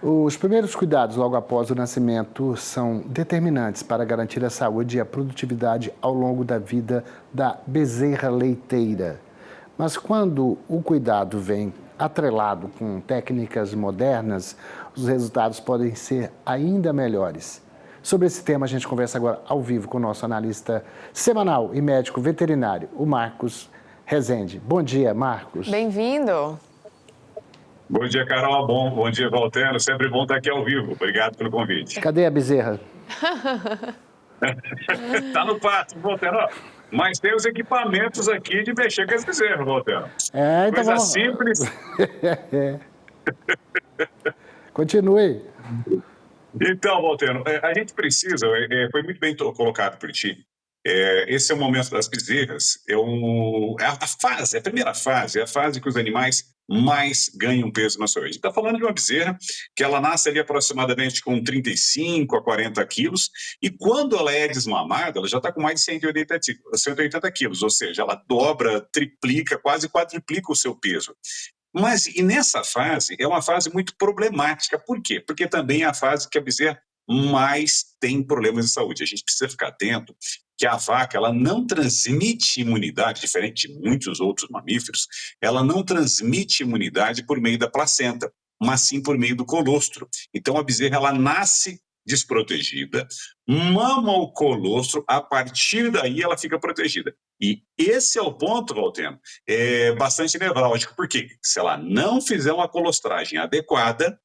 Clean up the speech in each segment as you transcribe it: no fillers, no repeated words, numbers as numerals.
Os primeiros cuidados logo após o nascimento são determinantes para garantir a saúde e a produtividade ao longo da vida da bezerra leiteira. Mas quando o cuidado vem atrelado com técnicas modernas, os resultados podem ser ainda melhores. Sobre esse tema, a gente conversa agora ao vivo com o nosso analista semanal e médico veterinário, o Marcos Rezende. Bom dia, Marcos. Bem-vindo. Bom dia, Carol. Bom dia, Valtero. Sempre bom estar aqui ao vivo. Obrigado pelo convite. Cadê a bezerra? Tá no pasto, Valtero. Mas tem os equipamentos aqui de mexer com as bezerras, Valtero. Então Coisa vamos... simples. Continue. Então, Valtero, a gente precisa, foi muito bem colocado por ti. Esse é o momento das bezerras, a primeira fase, é a fase que os animais mais ganham peso na sua vida. A gente está falando de uma bezerra que ela nasce ali aproximadamente com 35 a 40 quilos, e quando ela é desmamada, ela já está com mais de 180 quilos, ou seja, ela dobra, triplica, quase quadriplica o seu peso. E nessa fase, é uma fase muito problemática. Por quê? Porque também é a fase que a bezerra mais tem problemas de saúde. A gente precisa ficar atento que a vaca ela não transmite imunidade, diferente de muitos outros mamíferos, ela não transmite imunidade por meio da placenta, mas sim por meio do colostro. Então a bezerra ela nasce desprotegida, mama o colostro, a partir daí ela fica protegida. E esse é o ponto, Valteno, bastante nevrálgico, porque se ela não fizer uma colostragem adequada,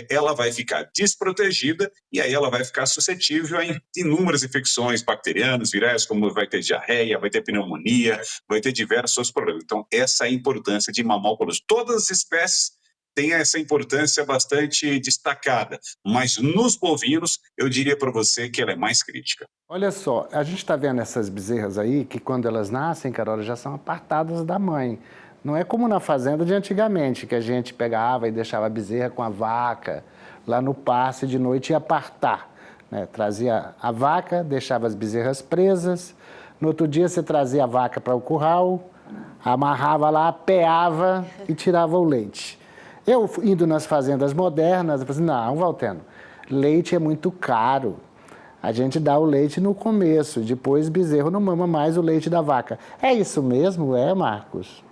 ela vai ficar desprotegida e aí ela vai ficar suscetível a inúmeras infecções bacterianas, virais, como vai ter diarreia, vai ter pneumonia, vai ter diversos outros problemas. Então, essa é a importância de mamar o colostro. Todas as espécies têm essa importância bastante destacada, mas nos bovinos, eu diria para você que ela é mais crítica. Olha só, a gente está vendo essas bezerras aí, que quando elas nascem, Carol, já são apartadas da mãe. Não é como na fazenda de antigamente, que a gente pegava e deixava a bezerra com a vaca lá no pasto e de noite ia apartar. Né? Trazia a vaca, deixava as bezerras presas, no outro dia você trazia a vaca para o curral, amarrava lá, peava e tirava o leite. Eu, indo nas fazendas modernas, eu falei assim, não, Valteno, leite é muito caro. A gente dá o leite no começo, depois bezerro não mama mais o leite da vaca. É isso mesmo, Marcos?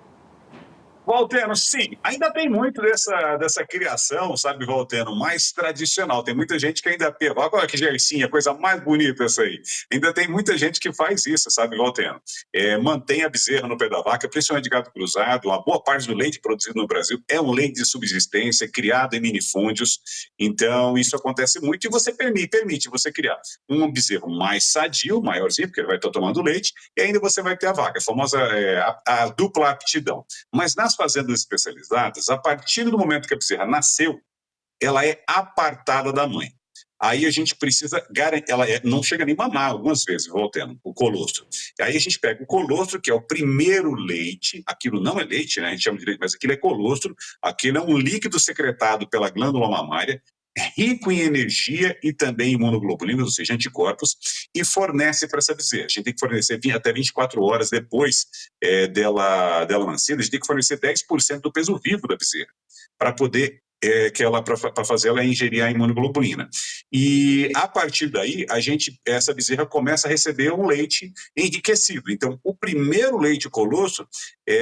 Valteno, sim, ainda tem muito dessa criação, sabe, Valteno, mais tradicional. Tem muita gente que ainda pega, olha que gercinha, coisa mais bonita essa aí. Ainda tem muita gente que faz isso, sabe, Valteno? Mantém a bezerra no pé da vaca, principalmente de gado cruzado. Uma boa parte do leite produzido no Brasil é um leite de subsistência, criado em minifúndios. Então, isso acontece muito e você permite você criar um bezerro mais sadio, maiorzinho, porque ele vai estar tomando leite, e ainda você vai ter a vaca, a famosa a dupla aptidão. Mas nas fazendas especializadas, a partir do momento que a bezerra nasceu, ela é apartada da mãe. Aí a gente precisa garantir, ela não chega nem mamar algumas vezes, voltando, o colostro. Aí a gente pega o colostro, que é o primeiro leite, aquilo não é leite, né? A gente chama de leite, mas aquilo é colostro, aquilo é um líquido secretado pela glândula mamária, rico em energia e também em imunoglobulinas, ou seja, anticorpos, e fornece para essa bezerra. A gente tem que fornecer até 24 horas depois dela nascida, a gente tem que fornecer 10% do peso vivo da bezerra, para poder para fazer ela ingerir a imunoglobulina. E a partir daí, essa bezerra começa a receber um leite enriquecido. Então, o primeiro leite colostro,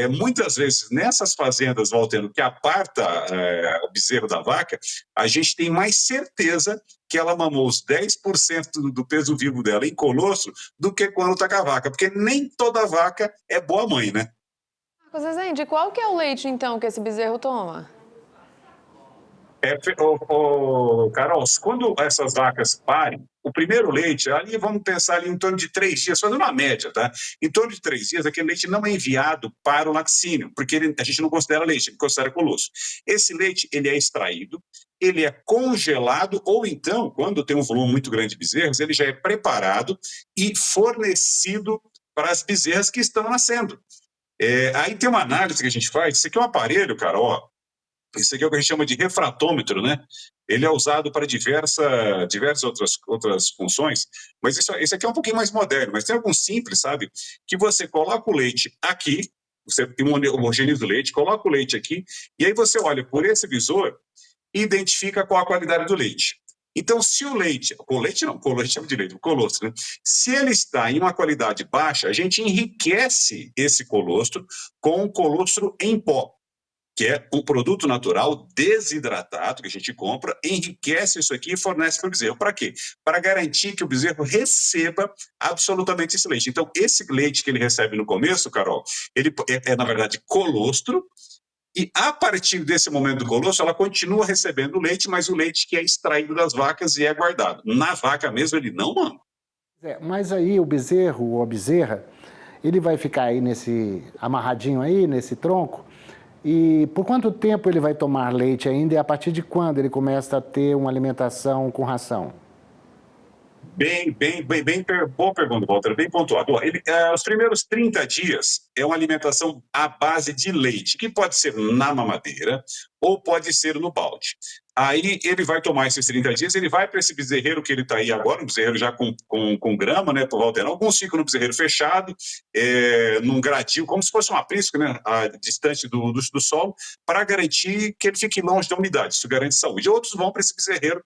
muitas vezes nessas fazendas, Valtero, que aparta o bezerro da vaca, a gente tem mais certeza que ela mamou os 10% do peso vivo dela em colostro do que quando está com a vaca, porque nem toda vaca é boa mãe, né? Marcos Rezende, qual que é o leite, então, que esse bezerro toma? Carol, quando essas vacas parem, o primeiro leite, ali vamos pensar ali em torno de 3 dias, fazendo uma média, tá? Em torno de 3 dias, aquele leite não é enviado para o laticínio, porque a gente não considera leite, a gente considera colostro. Esse leite, ele é extraído, ele é congelado, ou então, quando tem um volume muito grande de bezerros, ele já é preparado e fornecido para as bezerras que estão nascendo. Aí tem uma análise que a gente faz, isso aqui é um aparelho, Carol, isso aqui é o que a gente chama de refratômetro, né? Ele é usado para diversas outras funções, mas esse aqui é um pouquinho mais moderno, mas tem alguns simples, sabe? Que você coloca o leite aqui, você homogeniza o leite, coloca o leite aqui, e aí você olha por esse visor e identifica qual a qualidade do leite. Então, se o leite chama de leite, o colostro, né? Se ele está em uma qualidade baixa, a gente enriquece esse colostro com o colostro em pó, que é um produto natural desidratado que a gente compra, enriquece isso aqui e fornece para o bezerro. Para quê? Para garantir que o bezerro receba absolutamente esse leite. Então, esse leite que ele recebe no começo, Carol, ele na verdade, colostro, e a partir desse momento do colostro, ela continua recebendo leite, mas o leite que é extraído das vacas e é guardado. Na vaca mesmo, ele não mama. Mas aí o bezerro ou a bezerra, ele vai ficar aí amarradinho aí, nesse tronco, e por quanto tempo ele vai tomar leite ainda e a partir de quando ele começa a ter uma alimentação com ração? Boa pergunta, Walter, bem pontuado. Os primeiros 30 dias é uma alimentação à base de leite, que pode ser na mamadeira ou pode ser no balde. Aí ele vai tomar esses 30 dias, ele vai para esse bezerreiro que ele está aí agora, um bezerreiro já com grama, né, Walter? Alguns ficam no bezerreiro fechado, num gradil, como se fosse um aprisco, né, distante do solo, para garantir que ele fique longe da umidade, isso garante saúde. Outros vão para esse bezerreiro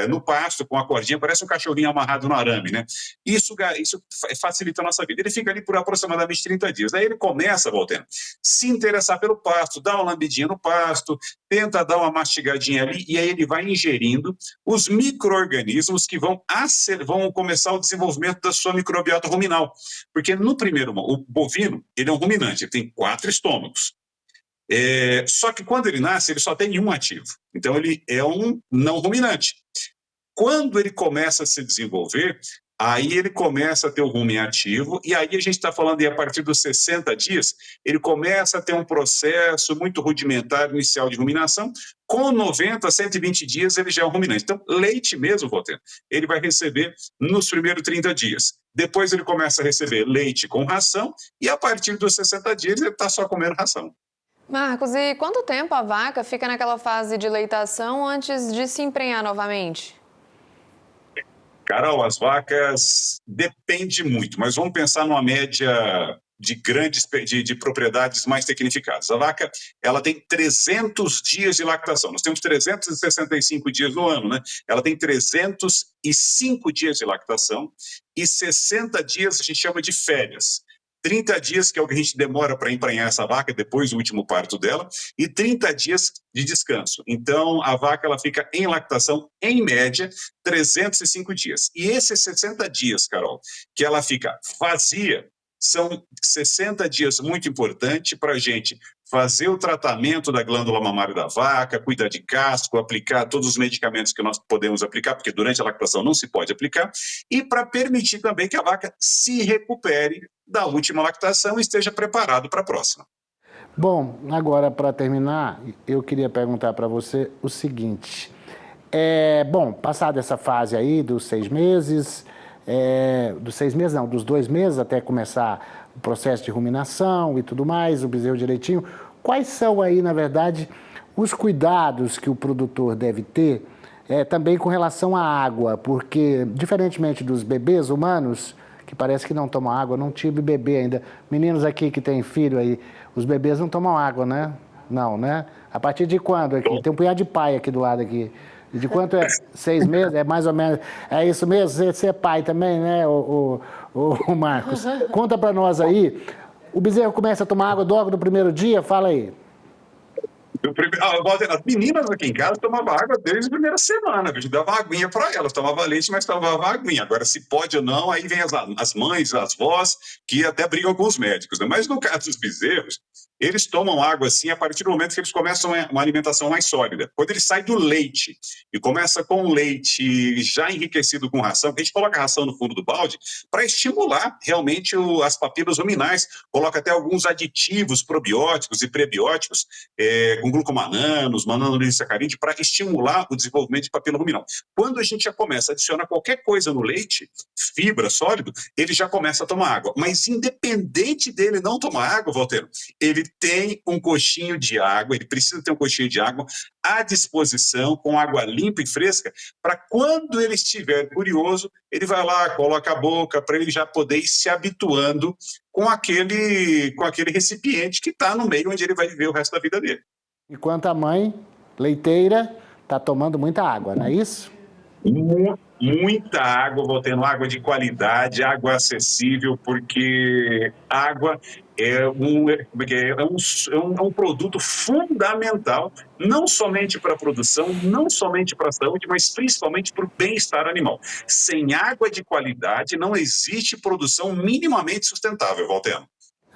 no pasto, com a cordinha, parece um cachorrinho amarrado no arame, né? Isso facilita a nossa vida. Ele fica ali por aproximadamente 30 dias. Aí ele começa, Walter, se interessar pelo pasto, dá uma lambidinha no pasto, tenta dar uma mastigadinha ali, e aí ele vai ingerindo os micro-organismos que vão começar o desenvolvimento da sua microbiota ruminal. Porque no primeiro, o bovino, ele é um ruminante, ele tem 4 estômagos. Só que quando ele nasce, ele só tem um ativo. Então, ele é um não ruminante. Quando ele começa a se desenvolver, aí ele começa a ter o rumen ativo, e aí a gente está falando a partir dos 60 dias, ele começa a ter um processo muito rudimentar inicial de ruminação, com 90 a 120 dias ele já é um ruminante. Então, leite mesmo, Walter, ele vai receber nos primeiros 30 dias. Depois ele começa a receber leite com ração, e a partir dos 60 dias ele está só comendo ração. Marcos, e quanto tempo a vaca fica naquela fase de leitação antes de se emprenhar novamente? Carol, as vacas depende muito, mas vamos pensar numa média de propriedades mais tecnificadas. A vaca, ela tem 300 dias de lactação. Nós temos 365 dias no ano, né? Ela tem 305 dias de lactação e 60 dias a gente chama de férias. 30 dias, que é o que a gente demora para emprenhar essa vaca depois do último parto dela, e 30 dias de descanso. Então, a vaca ela fica em lactação, em média, 305 dias. E esses 60 dias, Carol, que ela fica vazia, são 60 dias muito importantes para a gente fazer o tratamento da glândula mamária da vaca, cuidar de casco, aplicar todos os medicamentos que nós podemos aplicar, porque durante a lactação não se pode aplicar, e para permitir também que a vaca se recupere da última lactação e esteja preparado para a próxima. Bom, agora para terminar, eu queria perguntar para você o seguinte. Passada essa fase aí dos 6 meses, dos 2 meses até começar o processo de ruminação e tudo mais, o bezerro direitinho, quais são aí, na verdade, os cuidados que o produtor deve ter também com relação à água? Porque, diferentemente dos bebês humanos, que parece que não tomam água, não tive bebê ainda. Meninos aqui que têm filho aí, os bebês não tomam água, né? Não, né? A partir de quando aqui? Tem um punhado de pai aqui do lado aqui. De quanto é? 6 meses? É mais ou menos. É isso mesmo? Você é pai também, né, o Marcos? Conta para nós aí. O bezerro começa a tomar água logo no primeiro dia? Fala aí. As meninas aqui em casa tomavam água desde a primeira semana. A gente dava aguinha para elas, tomava leite, mas tomava aguinha. Agora, se pode ou não, aí vem as mães, as vós, que até brigam com os médicos, né? Mas no caso dos bezerros, eles tomam água assim a partir do momento que eles começam uma alimentação mais sólida. Quando ele sai do leite e começa com o leite já enriquecido com ração, a gente coloca a ração no fundo do balde para estimular realmente as papilas ruminais, coloca até alguns aditivos probióticos e prebióticos, com glucomananos, mananolissacarídeo, para estimular o desenvolvimento de papila ruminal. Quando a gente já começa a adicionar qualquer coisa no leite, fibra, sólido, ele já começa a tomar água. Mas independente dele não tomar água, Valteiro, ele tem um coxinho de água, ele precisa ter um coxinho de água à disposição, com água limpa e fresca, para quando ele estiver curioso, ele vai lá, coloca a boca, para ele já poder ir se habituando com aquele recipiente que está no meio onde ele vai viver o resto da vida dele. Enquanto a mãe leiteira está tomando muita água, não é isso? Muita água, vou tendo água de qualidade, água acessível, porque água é um produto fundamental, não somente para a produção, não somente para a saúde, mas principalmente para o bem-estar animal. Sem água de qualidade, não existe produção minimamente sustentável, Valteno.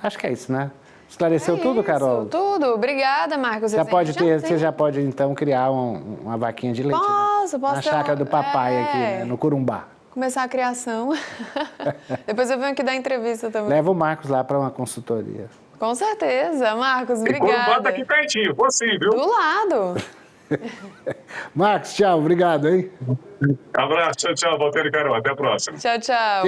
Acho que é isso, né? Esclareceu tudo, Isso, Carol? tudo. Obrigada, Marcos. Já pode ter, tem. você já pode, então, criar uma vaquinha de leite, Posso né? Na ter chácara do papai aqui, é. né? No Corumbá. Começar a criação. Depois eu venho aqui dar entrevista também. Leva o Marcos lá para uma consultoria. Com certeza. Marcos, E Corumbá obrigada. tá aqui pertinho, você, viu? Do lado. Marcos, tchau, obrigado, hein? Abraço, tchau, tchau, Valteno e Carol, até a próxima. Tchau, tchau.